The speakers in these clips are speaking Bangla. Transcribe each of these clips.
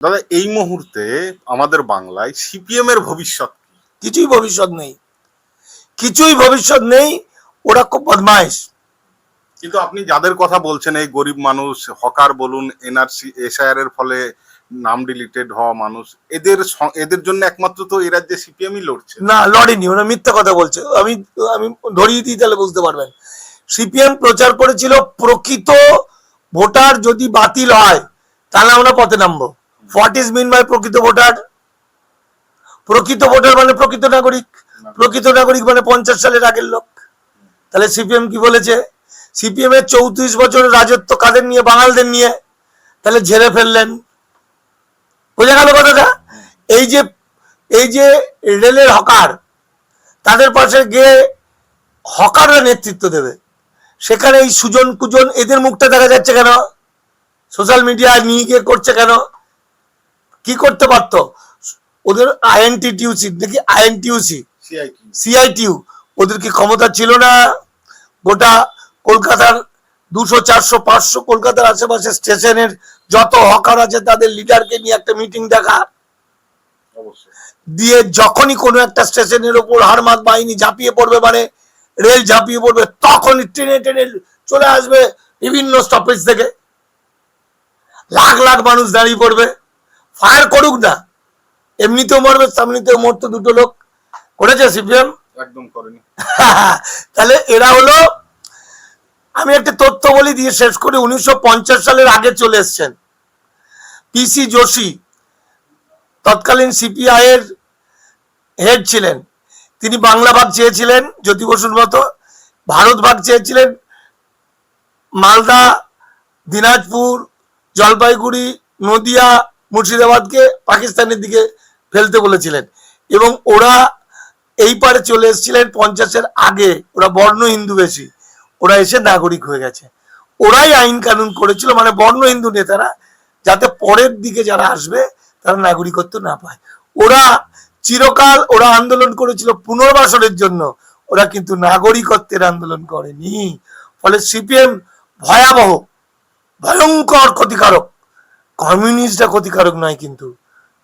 দাদা, এই মুহূর্তে আমাদের বাংলায় সিপিএম এর ভবিষ্যৎ কি? কিছুই ভবিষ্যৎ নেই, কিছুই ভবিষ্যৎ নেই। ওরা খুব বদমাইশ। কিন্তু আপনি যাদের কথা বলছেন, এই গরিব মানুষ, হকার বলুন, এনআরসি এসআইআর এর ফলে নাম ডিলিটেড হওয়া মানুষ, এদের জন্য একমাত্র তো এই রাজ্যে সিপিএমই লড়ছে। না, লড়েনি, ওরা মিথ্যা কথা বলছে। আমি আমি ধরিয়ে দিই, তাহলে বুঝতে পারবেন। সিপিএম প্রচার করেছিল প্রকৃত ভোটার যদি বাতিল হয় তাহলে আমরা পথে নামবো। হোয়াট ইজ মিন বাই প্রকৃত ভোটার? প্রকৃত ভোটার মানে প্রকৃত নাগরিক। প্রকৃত নাগরিক মানে 50 সালের আগের লোক। তাহলে সিপিএম কি বলেছে? সিপিএম এর 34 বছরের রাজত্ব কাদের নিয়ে? বাঙালদের নিয়ে। তাহলে ঝেড়ে ফেললেন। বোঝা গেল কথাটা? এই যে এই যে রেলের হকার, তাদের পাশে গিয়ে হকাররা নেতৃত্ব দেবে, সেখানে এই সুজন কুজন এদের মুখটা দেখা যাচ্ছে কেন? সোশ্যাল মিডিয়া নিয়ে গিয়ে করছে কেন? কি করতে পারত? ওদের আইএনটিটিউসি নাকি আইএনটিউসি সিআইটিউ, ওদের কি ক্ষমতা ছিল না গোটা কলকাতার 200 400 500 কলকাতার আশেপাশে স্টেশনের যত হকার আছে তাদের লিডারকে নিয়ে একটা মিটিং ডাকা, দিয়ে যখনই কোনো একটা স্টেশনের উপর হারমাত বাহিনী ঝাঁপিয়ে পড়বে, মানে রেল ঝাঁপিয়ে পড়বে, তখনই ট্রেনে ট্রেনে চলে আসবে বিভিন্ন স্টপেজ থেকে, লাখ লাখ মানুষ দাঁড়িয়ে পড়বে। ফায়ার করুক না, এমনিতেও মরবে, সামনেতেও মরতো দুটো লোক। করেছে সিপিএম? একদম করেনি। তাহলে এরা হলো, আমি একটা তথ্য বলি দিয়ে শেষ করে, 1950 সালের আগে চলে এসছেন। পিসি যোশী তৎকালীন সিপিআই এর হেড ছিলেন। তিনি বাংলা ভাগ চেয়েছিলেন জ্যোতি বসুর মতো, ভারত ভাগ চেয়েছিলেন, মালদা, দিনাজপুর, জলপাইগুড়ি, নদিয়া, মুর্শিদাবাদকে পাকিস্তানের দিকে ফেলতে বলেছিলেন। এবং ওরা এই পারে চলে এসেছিলেন 50-এর আগে। ওরা বর্ণ হিন্দু বেশি, ওরা এসে নাগরিক হয়ে গেছে। ওরাই আইন কানুন করেছিল, মানে বর্ণ হিন্দু নেতারা, যাতে পরের দিকে যারা আসবে তারা নাগরিকত্ব না পায়। ওরা চিরকাল ওরা আন্দোলন করেছিল পুনর্বাসনের জন্য, ওরা কিন্তু নাগরিকত্বের আন্দোলন করেনি। ফলে সিপিএম ভয়াবহ, ভয়ঙ্কর ক্ষতিকারক। কমিউনিস্টরা ক্ষতিকারক নয়, কিন্তু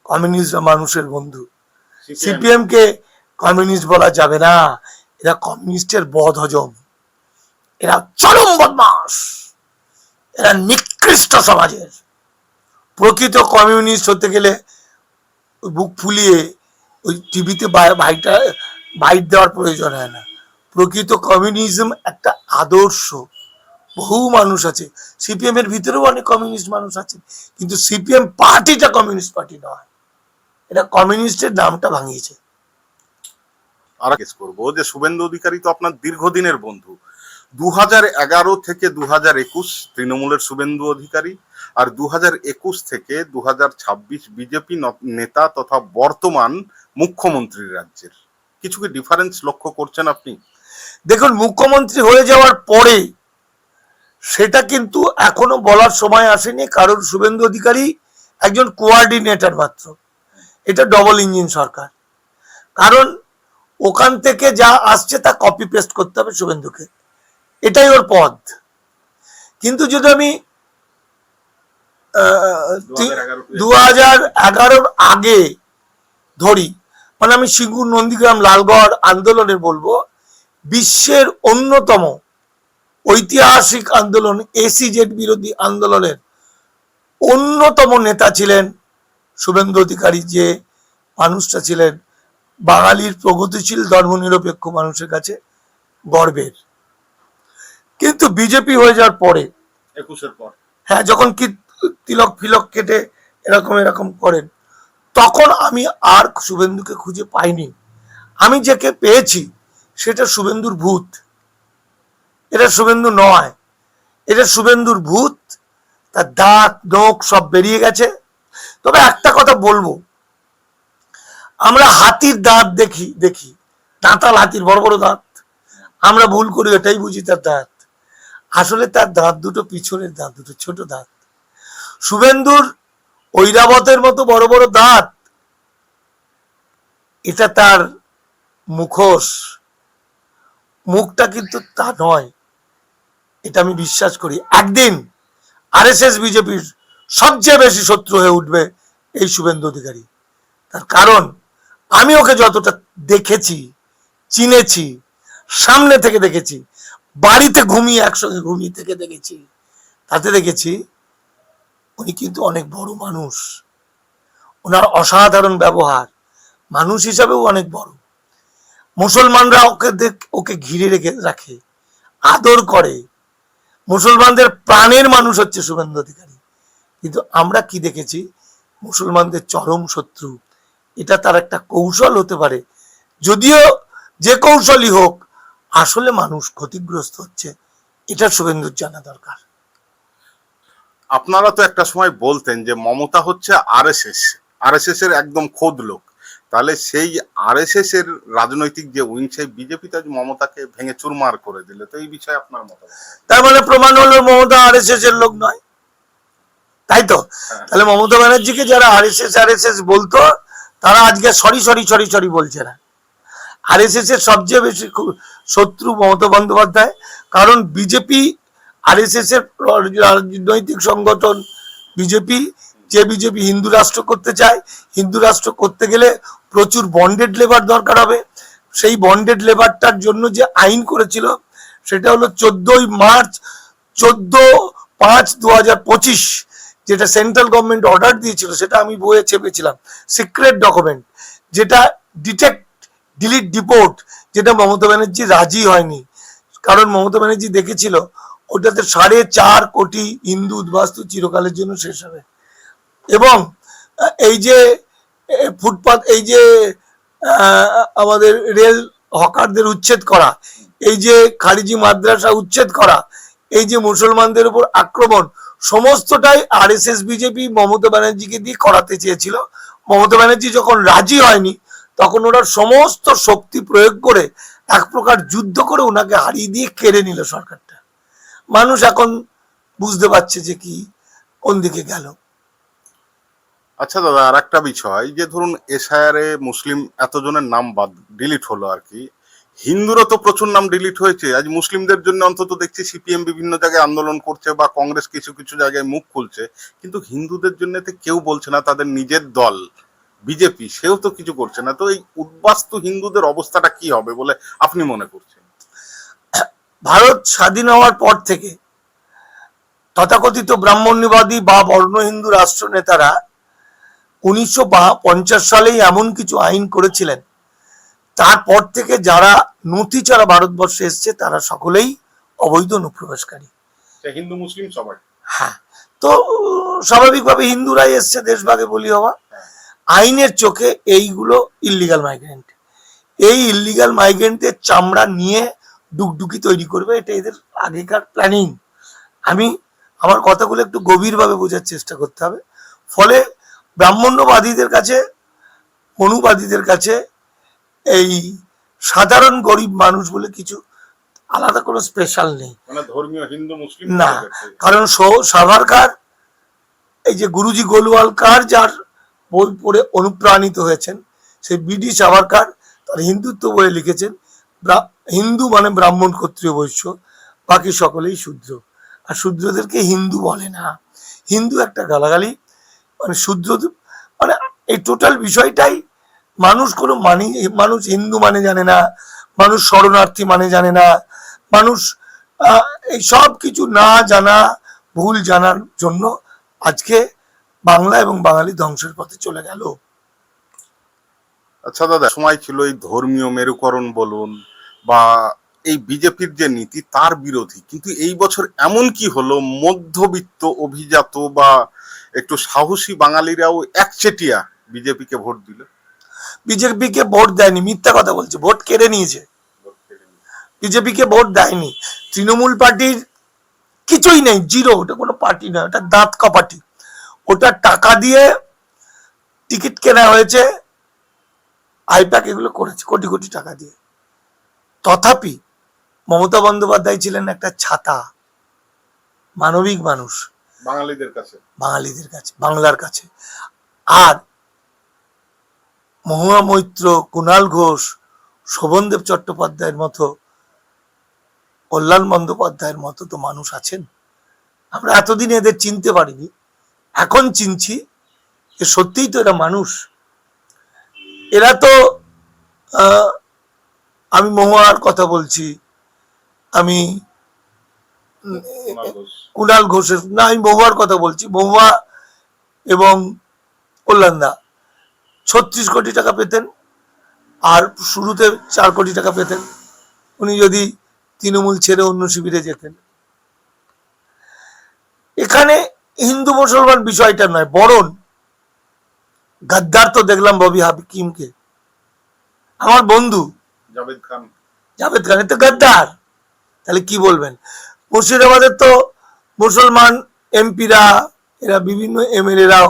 কমিউনিস্টরা মানুষের বন্ধু। সিপিএম কে কমিউনিস্ট বলা যাবে না, এরা কমিউনিস্টের বদ হজম, এরা চরম বদমাস, এরা নিকৃষ্ট সমাজের। প্রকৃত কমিউনিস্ট হতে গেলে বুক ফুলিয়ে ওই টিভিতে বাইট দেওয়ার প্রয়োজন হয় না। প্রকৃত কমিউনিজম একটা আদর্শ। বহু মানুষ আছে, সিপিএম এর ভিতরেও অনেক কমিউনিস্ট মানুষ আছে, কিন্তু সিপিএম পার্টিটা কমিউনিস্ট পার্টি নয়। এটা কমিউনিস্টের নামটা ভাঙিয়েছে। আর কেস করবো যে শুভেন্দু অধিকারী তো আপনার দীর্ঘদিনের বন্ধু। 2011 থেকে 2021 তৃণমূলের শুভেন্দু অধিকারী, আর 2021 থেকে 2026 বিজেপি নেতা তথা বর্তমান মুখ্যমন্ত্রী রাজ্যের। কিছু কি ডিফারেন্স লক্ষ্য করছেন আপনি? দেখুন, মুখ্যমন্ত্রী হয়ে যাওয়ার পরে সেটা কিন্তু এখনো বলার সময় আসেনি, কারণ শুভেন্দু অধিকারী একজন কোঅর্ডিনেটর মাত্র। এটা ডবল ইঞ্জিন সরকার, কারণ ওখান থেকে যা আসছে তা কপি পেস্ট করতে হবে শুভেন্দুকে, এটাই ওর পদ। কিন্তু যদি আমি 2011 আগে ধরি, মানে আমি সিঙ্গুর, নন্দীগ্রাম, লালগড় আন্দোলনের বলবো, বিশ্বের অন্যতম ঐতিহাসিক আন্দোলন, এসিজেড বিরোধী আন্দোলনের অন্যতম নেতা ছিলেন শুভেন্দু অধিকারী। যে মানুষটা ছিলেন বাঙালির প্রগতিশীল ধর্মনিরপেক্ষ মানুষের কাছে গর্বের। কিন্তু বিজেপি হয়ে যাওয়ার পরে, 21-এর পর, হ্যাঁ, যখন কি তিলক ফিলক কেটে এরকম এরকম করেন, তখন আমি আর শুভেন্দুকে খুঁজে পাইনি। আমি যাকে পেয়েছি সেটা শুভেন্দুর ভূত। এটা শুভেন্দু নয়, এটা শুভেন্দুর ভূত। তার দাঁত নখ সব বেরিয়ে গেছে। তবে একটা কথা বলবো, আমরা হাতির দাঁত দেখি দাঁতাল হাতির বড় বড় দাঁত, আমরা ভুল করি, এটাই বুঝি তার দাঁত। আসলে তার দাঁত দুটো পিছনের দাঁত, দুটো ছোট দাঁত। শুভেন্দুর ঐরাবতের মতো বড় বড় দাঁত, এটা তার মুখোশ, মুখটা কিন্তু তা নয়। এটা আমি বিশ্বাস করি। একদিন আরএসএস বিজেপির সবচেয়ে বেশি শত্রু হয়ে উঠবে এই শুভেন্দু অধিকারী। তার কারণ আমি ওকে যতটা দেখেছি, চিনেছি, সামনে থেকে দেখেছি, বাড়িতে ঘুমিয়ে একসঙ্গে ঘুমিয়ে থেকে দেখেছি, তাতে দেখেছি উনি কিন্তু অনেক বড় মানুষ। ওনার অসাধারণ ব্যবহার, মানুষ হিসাবেও অনেক বড়। মুসলমানরা ওকে ঘিরে রাখে, আদর করে। মুসলমানদের প্রাণের মানুষ হচ্ছে শুভেন্দু অধিকারী। কিন্তু আমরা কি দেখেছি, মুসলমানদের চরম শত্রু। এটা তার একটা কৌশল হতে পারে, যদিও যে কৌশলই হোক, আসলে মানুষ ক্ষতিগ্রস্ত হচ্ছে, এটা শুভেন্দুর জানা দরকার। আপনারা তো একটা সময় বলতেন যে মমতা হচ্ছে আরএসএস এর একদম খোদ লোক, তাহলে সেই আরএসএস এর রাজনৈতিক যে উইং, সেই বিজেপি আজ মমতাকে ভেঙে চুরমার করে দিলে, তো এই বিষয়ে আপনার মতামত? তার মানে প্রমাণ হলো মমতা আরএসএস এর লোক নয়, তাই তো? তাহলে মমতা ব্যানার্জিকে যারা আরএসএস বলতো, তারা আজকে সরি সরি সরি সরি বলছে না। আরএসএস এর সবচেয়ে বেশি শত্রু মমতা বন্দ্যোপাধ্যায়, কারণ বিজেপি আরএসএস এর রাজনৈতিক সংগঠন। বিজেপি হিন্দু রাষ্ট্র করতে চায়। হিন্দু রাষ্ট্র করতে গেলে প্রচুর বন্ডেড লেবার দরকার হবে। সেই বন্ডেড লেবারটার জন্য যে আইন করেছিল, সেটা হলো 14 মার্চ 14/5/2025, যেটা সেন্ট্রাল গভর্নমেন্ট অর্ডার দিয়েছিল, সেটা আমি বইয়ে চেপেছিলাম, সিক্রেট ডকুমেন্ট, যেটা ডিটেক্ট ডিলিট ডিপোর্ট, যেটা মমতা ব্যানার্জি রাজি হয়নি। কারণ মমতা ব্যানার্জি দেখেছিল ওটাতে 4.5 কোটি হিন্দু উদ্বাস্তু চিরকালের জন্য শেষ হবে। এবং এই যে ফুটপাত, এই যে আমাদের রেল হকারদের উচ্ছেদ করা, এই যে খারিজি মাদ্রাসা উচ্ছেদ করা, এই যে মুসলমানদের উপর আক্রমণ, সমস্তটাই আরএসএস বিজেপি মমতা ব্যানার্জিকে দিয়ে করাতে চেয়েছিল। মমতা ব্যানার্জি যখন রাজি হয়নি, তখন ওরা সমস্ত শক্তি প্রয়োগ করে এক প্রকার যুদ্ধ করে ওনাকে হারিয়ে দিয়ে কেড়ে নিল সরকারটা। মানুষ এখন বুঝতে পারছে যে কি কোন দিকে গেল। আচ্ছা দাদা, আর একটা বিষয়, যে ধরুন এসআইআর এ মুসলিম এতজনের নাম বাদ ডিলিট হলো আর কি, হিন্দুরও তো প্রচুর নাম ডিলিট হয়েছে। আজ মুসলিমদের জন্য অন্তত দেখছি সিপিএম বিভিন্ন জায়গায় আন্দোলন করছে, বা কংগ্রেস কিছু কিছু জায়গায় মুখ খুলছে, কিন্তু হিন্দুদের জন্য কেউ বলছে না। তাদের নিজের দল বিজেপি, সেও তো কিছু করছে না। তো এই উদ্বাস্তু হিন্দুদের অবস্থাটা কি হবে বলে আপনি মনে করছেন? ভারত স্বাধীন হওয়ার পর থেকে তথাকথিত ব্রাহ্মণ্যবাদী বা বর্ণ হিন্দু রাষ্ট্র নেতারা 1950 সালেই এমন কিছু আইন করেছিলেন, তারপর থেকে যারা নথি ছাড়া ভারতবর্ষে এসছে, তারা সকলেই অবৈধ অনুপ্রবেশকারী, হিন্দু মুসলিম সবাই। হ্যাঁ, তো স্বাভাবিকভাবে হিন্দুরাই এসছে দেশভাগে বলি হওয়া। আইনের চোখে এইগুলো ইল্লিগাল মাইগ্রেন্ট। এই ইল্লিগাল মাইগ্রেন্টের চামড়া নিয়ে ডুগডুগি তৈরি করবে, এটা এদের আগেকার প্ল্যানিং। আমার কথাগুলো একটু গভীরভাবে বোঝার চেষ্টা করতে হবে। ফলে ব্রাহ্মণ্যবাদীদের কাছে, মনুবাদীদের কাছে এই সাধারণ গরিব মানুষ বলে কিছু আলাদা কোনো স্পেশাল নেই, মানে ধর্মীয় হিন্দু মুসলিম না। কারণ সাভারকার, এই যে গুরুজি গোলওয়ালকার যার বই পড়ে অনুপ্রাণিত হয়েছেন, সেই বিডি সাভারকার তার হিন্দুত্ব বইয়ে লিখেছেন, হিন্দু মানে ব্রাহ্মণ ক্ষত্রিয় বৈশ্য, বাকি সকলেই শূদ্র। আর শূদ্রদেরকে হিন্দু বলে না, হিন্দু একটা গালাগালি। মানে শূদ্র, মানে এই টোটাল বিষয়টাই মানুষ কোনো মানুষ হিন্দু মানে জানে না, মানুষ শরণার্থী মানে জানে না, মানুষ এই সব কিছু না জানা, ভুল জানার জন্য আজকে বাংলা এবং বাঙালি ধ্বংসের পথে চলে গেল। আচ্ছা দাদা, সময় ছিল এই ধর্মীয় মেরুকরণ বলুন বা এই বিজেপির যে নীতি, তার বিরোধী। কিন্তু এই বছর এমন কি হলো, মধ্যবিত্ত অভিজাত বা একটু সাহসী বাঙালিরাও একচেটিয়া বিজেপিকে ভোট দিল। বিজেপিকে ভোট দেয়নি, মিথ্যা কথা বলছে, ভোট কেড়ে নিয়েছে। বিজেপিকে ভোট দেয়নি। তৃণমূল পার্টির কিছুই নেই, জিরো। ওটা কোনো পার্টি নয়, ওটা দাঁত কাপাটি। ওটা টাকা দিয়ে টিকিট কেনা হয়েছে, আইপ্যাক এগুলো করেছে কোটি কোটি টাকা দিয়ে। তথাপি মমতা বন্দ্যোপাধ্যায় ছিলেন একটা ছাতা, মানবিক মানুষ বাঙালিদের কাছে, বাংলার কাছে। আর মহুয়া মৈত্র, কুণাল ঘোষ, শোভনদেব চট্টোপাধ্যায়ের মতো, কল্যাণ বন্দ্যোপাধ্যায়ের মতো তো মানুষ আছেন। আমরা এতদিন এদের চিনতে পারিনি, এখন চিনছি। যে সত্যিই তো এরা মানুষ। এরা তো আমি মহুয়ার কথা বলছি, আমি কুণাল ঘোষের না, আমি মহুয়ার কথা বলছি। মহুয়া এবং কল্যাণদা 36 কোটি টাকা পেতেন, আর শুরুতে 4 কোটি টাকা পেতেন উনি যদি তৃণমূল ছেড়ে অন্য শিবিরে যেতেন। এখানে হিন্দু মুসলমান বিষয়টা নয়, বরং গাদ্দার তো দেখলাম ববি হাকিমকে, আমার বন্ধু জাভেদ খান এ তো গাদ্দার। তাহলে কি বলবেন? মুর্শিদাবাদের তো মুসলমান এমপিরা, এরা বিভিন্ন এমএলএরাও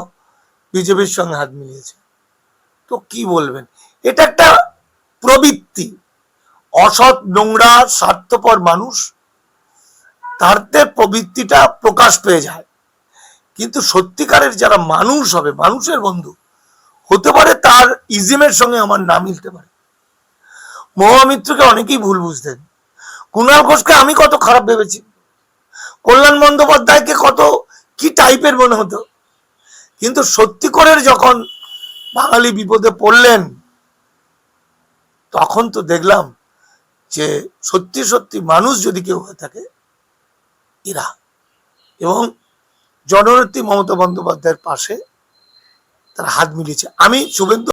বিজেপির সঙ্গে হাত মিলিয়েছে। তো কি বলবেন? এটা একটা প্রবৃত্তি, অসৎ নোংরা স্বার্থপর মানুষ, তারতে প্রবৃত্তিটা প্রকাশ পেয়ে যায়। কিন্তু সত্যিকারের যারা মানুষ হবে, মানুষের বন্ধু হতে পারে, তার ইজিমের সঙ্গে আমার না মিলতে পারে। মহামিত্রকে অনেকেই ভুল বুঝতেন, কুণাল ঘোষকে আমি কত খারাপ ভেবেছি, কল্যাণ বন্দ্যোপাধ্যায়কে কত কি টাইপের মনে হতো, কিন্তু সত্যি করে যখন বাঙালি বিপদে পড়লেন তখন তো দেখলাম যে সত্যি সত্যি মানুষ যদি কেউ হয়ে থাকে এরা। এবং জননেত্রী মমতা বন্দ্যোপাধ্যায়ের পাশে তারা হাত মিলিয়েছে। আমি শুভেন্দু